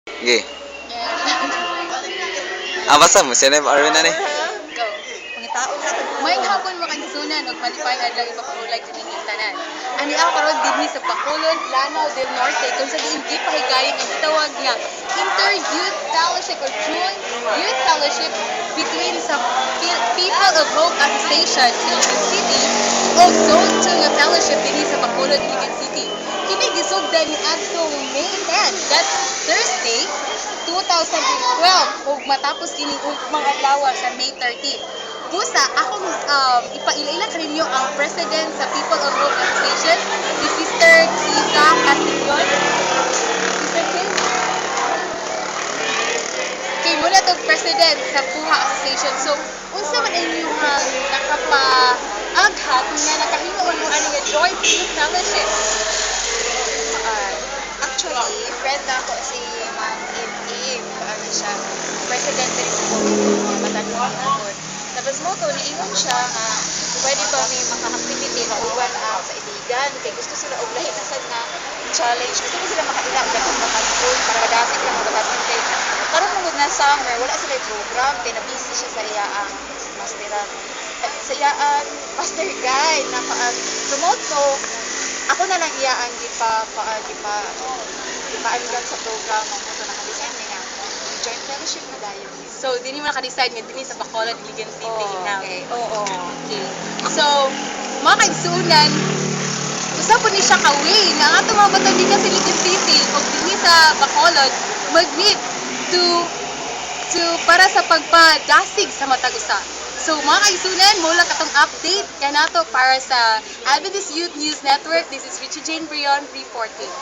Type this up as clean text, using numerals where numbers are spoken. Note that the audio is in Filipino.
Sige. Yes. Basta mo. Sino yung Arwin na ni? Go. Mga tao sa ato. May hapon makagisunan og malipay adlaw ipapahulay kining tanan. Ani ako karon dinhi sa Bacolod, Lanao del Norte kung sa diin gipahigayon ang gitawag nga Inter-Youth Fellowship or Joint Youth Fellowship between sa People of Hope Association Iligan City ug Zone 2 nga fellowship dinhi sa Bacolod, Iligan City. Kini gisugdan ni adtong May 10, that's Thursday, 2012 ug matapos kining ugmang adlaw sa May 13. Busa, akong ipaila kaninyo ang president sa People of Hope Association, si Sister Kisa Castillon. Sister Kim? Kay muna tong president sa Puha Association. So, unsa man inyong nakapa-aghat nga nakahimuon mo ani nga Joint Youth Fellowship? Actually, friend na ako si Ma'am Eve. Ano siya, president rin sa Pilipinas, matanong ako. Tapos mo ko, niingon siya nga, pwede ba may maka-activity na uwan sa Iligan. Kaya gusto sila og lahi na sad nga challenge. Gusto ko sila makaila og dapat mag-school para magasig lang magabasin kay. Karon mo na summer, wala sila program. Kaya na-busy siya sa iyaang masteran. Sa iyaang master guide na promote ko. Ako na lang iyaan gipaangan sa program mo to naka-design nga joint fellowship na dayon. So, dili mo naka-decide nga dinhi sa Bacolod, Iligan City now. Oo. Okay. So, mga kaigsuunan, gusto po ni siya ka-way na nga itong mga batang di ka sa Iligan City o dinhi sa Bacolod, mag-meet para sa pagpadasig sa matag usa. So, mga kaigsuunan, mula katong update kanato para sa Adventist Youth News Network. This is Richie Jane Brion reporting.